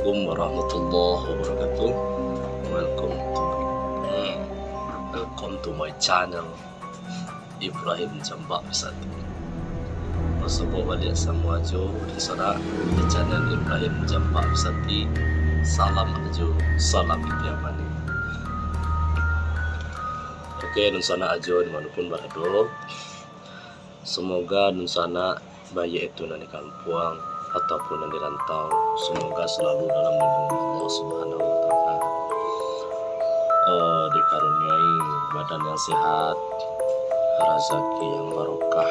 Assalamualaikum warahmatullahi wabarakatuh. Welcome to my channel Ibrahim Jambak Wisata. Bersama balik semua jo di sana di channel Ibrahim Jambak Wisata. Salam ajo, salam istiamani. Oke, nun sana ajo dimanapun berada. Semoga nun sana bayi itu nanti kampung ataupun yang dirantau, semoga selalu dalam lindungan Allah Subhanahu wa Ta'ala. Dikaruniai badan yang sehat, rezeki yang barokah,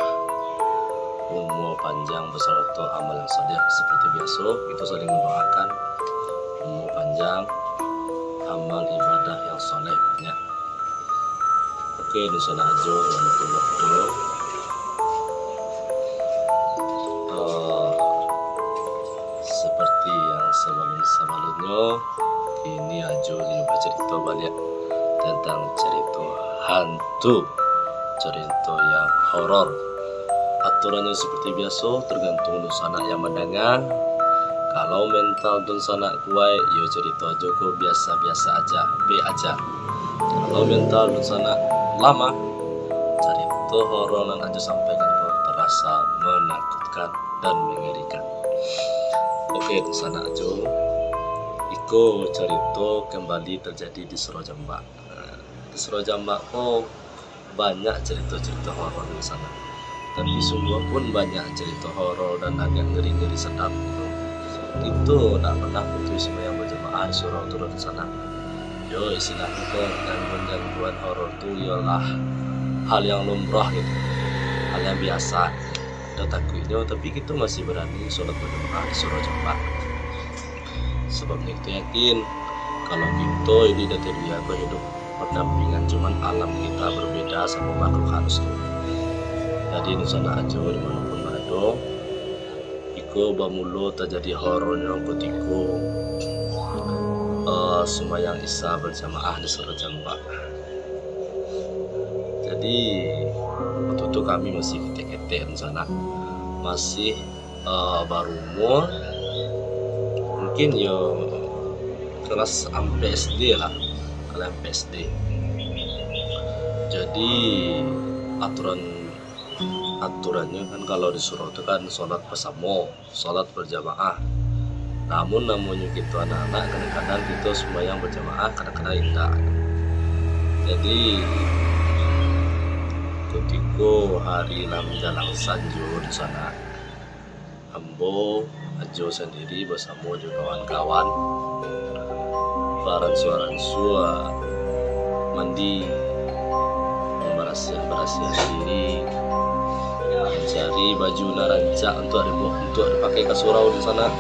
umur panjang beserta amal yang saleh. Seperti biasa kita saling mendoakan umur panjang, amal ibadah yang saleh banyak. Oke, di sana aja untuk seperti yang sebelumnya, ini aja nyoba cerita balik tentang cerita hantu, cerita yang horor. Aturannya seperti biasa, tergantung dosana yang mendengar. Kalau mental dosana kuat, ya cerita aja kok biasa-biasa aja, be aja. Kalau mental dosana lama, cerita horor yang aja sampaikan kok terasa menakutkan dan mengerikan. Oke, di sana aja. Iko cerita kembali terjadi di Surojambak. Di Surojambak kok banyak cerita-cerita horor di sana. Tapi semua pun banyak cerita horor dan agak ngeri-ngeri sedap. Itu tak pernah putus semua yang berjamaah di surau turun di sana. Yo, istilah kita gangguan horor itu ialah hal yang lumrah gitu, hal yang biasa. Takutnya, tapi kita masih berani sholat berjamaah di Surojambak. Sebab kita yakin kalau kita ini udah terbiasa hidup berdampingan, cuman alam kita berbeda sama makhluk halus tuh. Jadi di sana aja dimanapun berada, iko bamulo terjadi horor yang ketiku sembahyang isya berjamaah di Surojambak. Jadi waktu itu kami masih ketek-ketek di sana, masih baru umur mungkin ya kelas sampai SD lah, kalian SD. Jadi aturannya kan kalau di surau itu kan sholat bersama, sholat berjamaah. Namun namanya kita anak-anak, kadang-kadang kita sembahyang berjamaah, kadang-kadang tidak. Jadi ketika hari menjelang sanjo di sana, ambo ajo sendiri bersama juga kawan-kawan baransua mandi, berasihan diri, mencari baju narancak untuk dipakai ke surau di sana.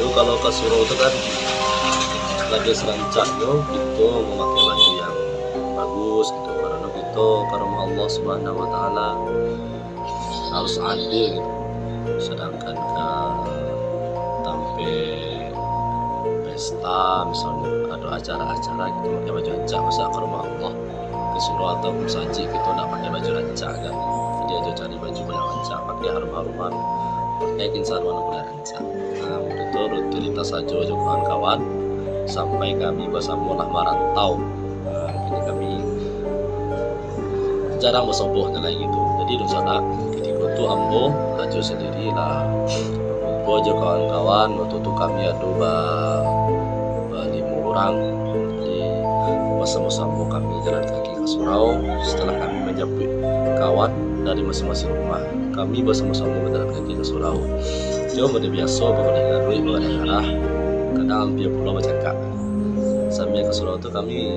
Yo, kalau ke surau itu kan lagi serancak yo, kita memakai baju yang bagus gitu, karena kita karena Allah Subhanahu wa Ta'ala harus adil gitu. Sedangkan sampai pesta misalnya ada acara-acara gitu pakai baju rancak, masa karena Allah ke surau atau saji kita tidak pakai baju rancak kan. Jadi aja cari baju yang rancak, pakai harum-haruman, pakai kinsan warna kulit rancak. Nah, itu rutinitas saja kawan-kawan sampai kami bersama lah merantau. Ini kami jarang bersobohnya lagi gitu. Jadi di sana ketika itu ambo aja sendiri lah, ambo aja kawan-kawan. Waktu itu kami ada 5 orang. Jadi bersama-sama kami jalan kaki ke surau. Setelah kami menjemput kawan dari masing-masing rumah, kami bersama-sama berjalan kaki ke surau. Jauh biasa mengenai garui mengenai arah, kadang hampir pulau bercakap. Sambil ke surau itu kami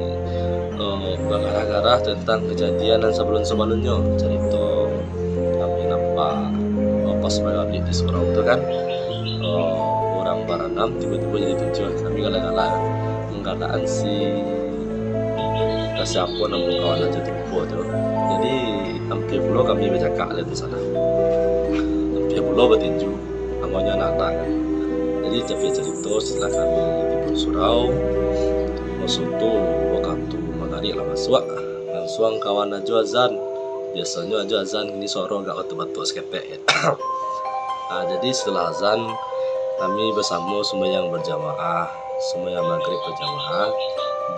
bergarah-garah tentang kejadian dan sebelum-sebelumnya. Cerita kami nampak pas balik di surau itu kan orang baranam tiba-tiba jadi 7. Kami galah-galah menggalaan si siapa nama kawan aja terlupa tu. Jadi hampir pulau kami bercakap di sana, hampir pulau bertinju namanya anak-anak kan. Jadi cerita setelah kami di surau masuk tu waktu maghrib lah masuk langsung kawan aja azan. Biasanya aja azan ini sorong gak batu-batu seketek ya. Nah, jadi setelah azan kami bersama sembahyang berjamaah, sembahyang maghrib berjamaah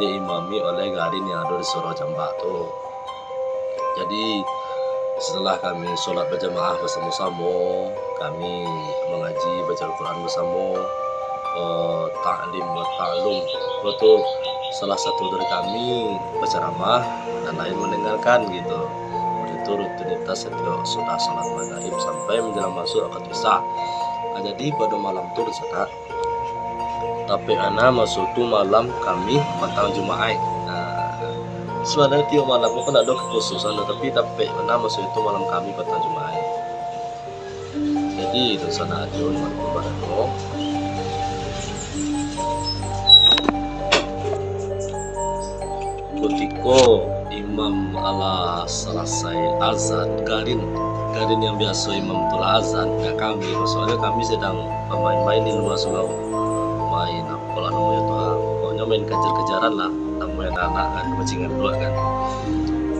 diimami oleh garin yang ada di Suro Jambak tuh. Jadi setelah kami sholat berjamaah bersama-sama, kami mengaji baca Al-Quran bersama, ta'lim wa ta'lum, itu salah satu dari kami berceramah dan lain mendengarkan gitu. Itu rutinitas setiap sudah sholat maghrib sampai menjelang masuk akad isya. Nah, jadi pada malam itu di sana tapi ana masuk tu malam kami petang Jumaat. Nah, sebenarnya tiap malam pun ada kekhususan, tapi ana masuk itu malam kami petang Jumaat. Jadi itu sana aja malam pada doa. Ketika imam ala selesai azan garin yang biasa imam telah azan ya kami, soalnya kami sedang main-main di luar surau, main apa lah namanya tuh, pokoknya main kejar-kejaran lah, namanya anak kan kepencingan dua kan.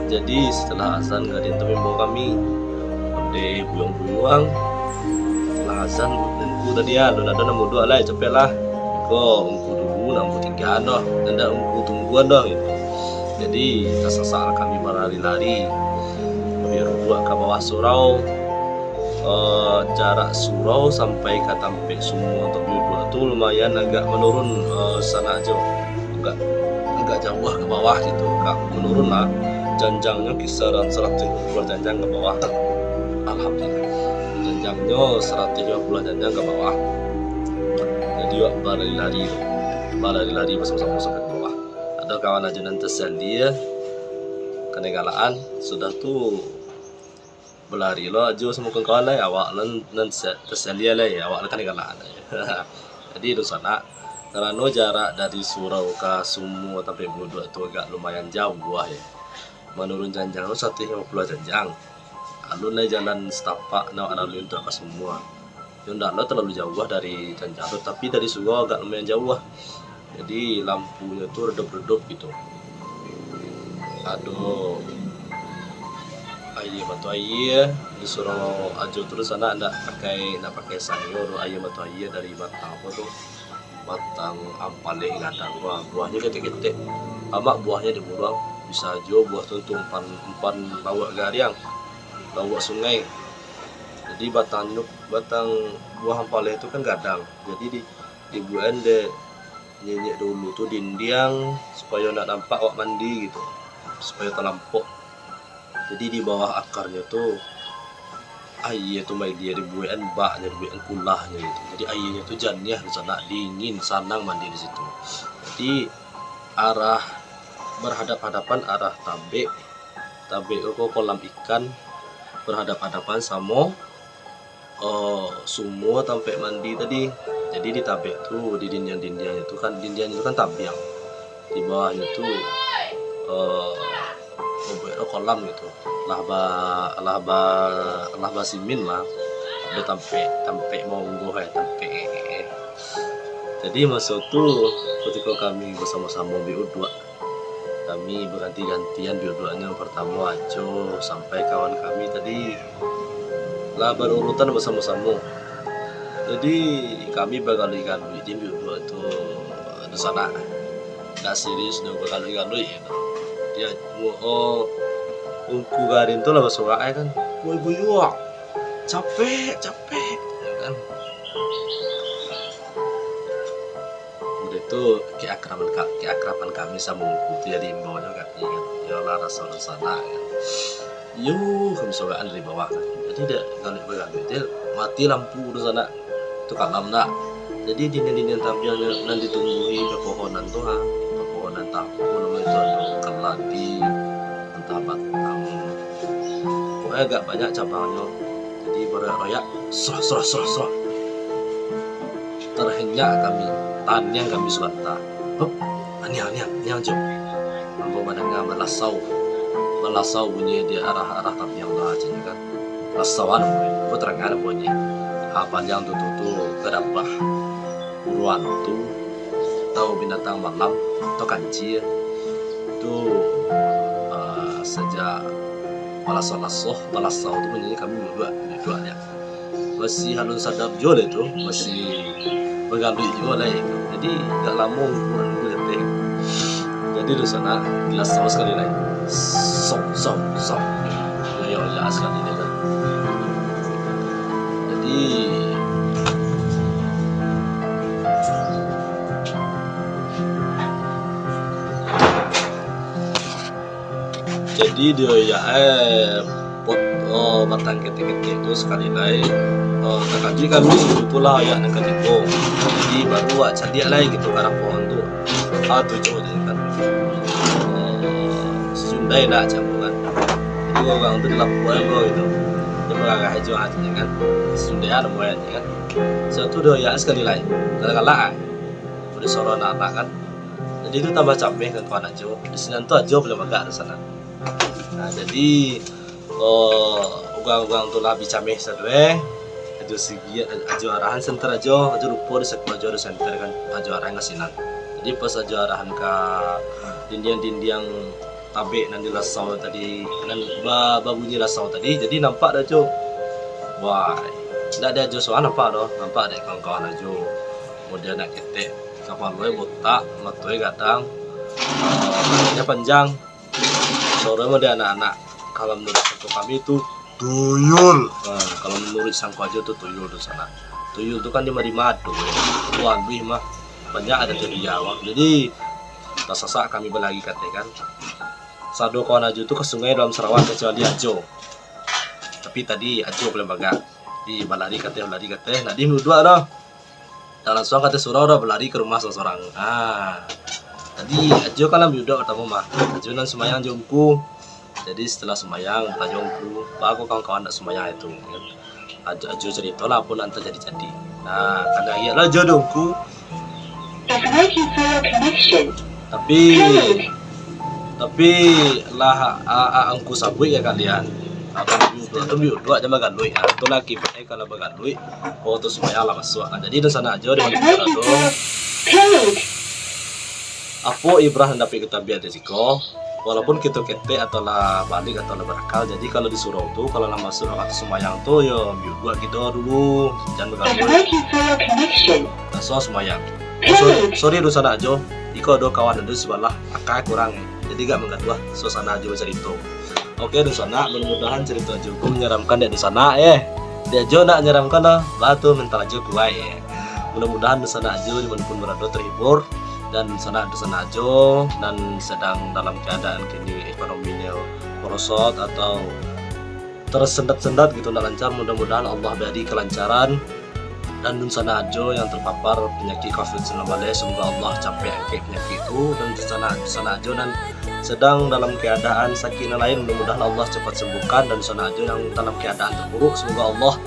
Jadi setelah azan garin itu membawa kami udah buyang-buyang setelah azan engku tadi ya lo ada nomor dua lah cepet lah kok engku dulu nomor tiga doh dan engku tungguan doh gitu. Jadi tersasar kami berlari-lari biar buat ke bawah surau, jarak surau sampai ke Tampek semua untuk dua itu lumayan agak menurun, sana aja agak jauh ke bawah gitu, agak menurun lah, janjangnya kisaran 150 janjang ke bawah. Alhamdulillah janjangnya 150 janjang ke bawah. Jadi berlari-lari bersama-sama sampai ke bawah. Ada kawan aja nanti dia kenegalaan sudah tuh berlari lo aja sama kawan lah awak nanti terselia lah ya awak kenegalaan. Jadi itu sana karena jarak dari surau ke semua sampai Bludo itu agak lumayan jauh ya, menurun janjang 150 janjang alun jalan setapak alun untuk ke semua yang lo terlalu jauh dari janjang tapi dari surau agak lumayan jauh. Jadi lampunya tuh redup-redup gitu. Aduh, ayah batu ayah disuruh aja terus sana ndak pakai sayur ayah batu ayah dari batang apa tuh, batang ampaleh gadang buahnya ketek-ketek, amak buahnya dibuang bisa aja buah tuh umpan bawa gariang, bawa sungai. Jadi batang buah ampaleh itu kan gadang, jadi dibuahin deh nyenyek dulu tuh dindiang supaya nak nampak awak mandi gitu, supaya terlampau. Jadi di bawah akarnya tuh air tuh main dia dibuahin baknya, dibuahin kulahnya gitu. Jadi airnya tuh jannah di sana, dingin, senang mandi di situ. Jadi arah berhadap-hadapan arah tabek itu kolam ikan berhadap-hadapan sama semua sampai mandi tadi. Jadi di tabek tuh di dinding-dindingnya itu kan tabiang, di bawahnya tuh kolam gitu, lah simin lah, ada tampe monggo ya tampe. Jadi masuk tuh ketika kami bersama-sama BU2, kami berganti-gantian BU2-nya pertama ajo sampai kawan kami tadi lah berurutan bersama-sama. Jadi kami berkali-kali di BU2 itu di sana nggak serius udah berkali-kali gitu. Dia ungku garin tuh lah bersuara kan, ibu yuk capek ya kan. Udah itu keakraban kami sama ungku itu ya diimbaunya kan, ya lah rasa sana kan. Yuk kami sogaan dari bawah kan. Jadi dia kali dia mati lampu di sana itu kalam nak. Jadi dinding-dinding tampilnya nanti ditumbuhi pepohonan tuh pepohonan tapu namanya itu ada keladi entah batang, pokoknya agak banyak cabangnya. Jadi beroyak serah terhenyak kami tanyang kami suanta hop aniang aja mampu mendengar melasau bunyi di arah tapi yang lah aja kan lasauan itu terangkan bunyi apa yang tuh gerabah buruan tuh tahu binatang malam atau kancil itu sejak malasau itu bunyinya kami berdua ya. masih halus sadap jo itu masih bergalu jo lah itu. Jadi gak lama ukuran gue teh. Jadi di sana jelas sama sekali lah. Sok. Ya sekali deh kan. Jadi dia ya batang ketek-ketek itu sekali lain tadi kami itulah ya nak ketepung. Jadi baru cadia lagi gitu karena pohon tu tujuh je kan Sundai nak campuran. Jadi orang tu dalam pohon itu dia mengagai hijau aja kan Sundai ada moyangnya kan. Satu dia ya sekali lain kala-kala udah sorot anak kan. Jadi itu tambah capek kan kawan aja. Di sini tu aja boleh makan di sana. Nah jadi ugang tu lah bicameh sadwe ajo sigi ajo arahan center ajo rupo di sekolah ajo center kan ajo arahan ngasinan. Jadi pas ajo arahan ka dindiang tabe nan di lasau tadi nan babunyi lasau tadi jadi nampak ajo wah tidak ada ajo soal nampak ada kawan-kawan ajo kemudian nak ketek kapal gue botak matoi kadang panjang sore ada anak-anak. Kalau menurut sangko kami itu tuyul. Nah, kalau menurut sangko aja tuh tuyul di sana. Tuyul itu kan dia di madu. Tuan bih mah banyak ada jadi Jawa. Jadi tak sasak kami berlagi katakan. Sado kawan ajo itu ke sungai dalam Sarawak kecuali ajo. Tapi tadi ajo boleh bagak. Di balari kateh. Nah di dua dah. Dan langsung kata surau dah berlari ke rumah seseorang. Tadi ajo kan ambil udah pertama mah. Ajo nan semayang jomku. Jadi setelah semayang tajongku baru kawan-kawan nak semayang itu ajo cerita lah pun nanti jadi. Nah karena iya lah jodohku. Tapi lah angku sabui ya kalian. Abang itu biudua aja makan lui. Itu lagi kalau makan lui foto semayang lah masuk. Nah jadi di sana aja di mana tu. Apo Ibrahim dapat kita biar desiko. Walaupun kita kete atau lah balik atau lah berakal, jadi kalau di surau tuh kalau lah masuk atau semayang tuh yo buat kita dulu jangan bergabung. Nah soal semayang, sorry do sana aja, iko do kawan do sebelah akak kurang, jadi gak menggatuh suasana aja cerita. Oke do sana, mudah-mudahan cerita aja aku menyeramkan di sana dia aja nak menyeramkan lah, batu mental aja kuai Mudah-mudahan di sana aja dimanapun berada terhibur. Dan sana ajo dan sedang dalam keadaan kini ekonominya merosot atau tersendat-sendat gitu nak lancar, mudah-mudahan Allah beri kelancaran. Dan sana ajo yang terpapar penyakit COVID-19 semoga Allah capek penyakit itu. Dan sana ajo dan sedang dalam keadaan sakit lain mudah-mudahan Allah cepat sembuhkan. Dan sana ajo yang dalam keadaan terpuruk semoga Allah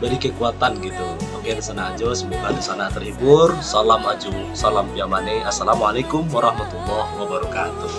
beri kekuatan gitu. Oke di sana aja, semoga di sana terhibur. Salam aju, salam biamane. Assalamualaikum warahmatullahi wabarakatuh.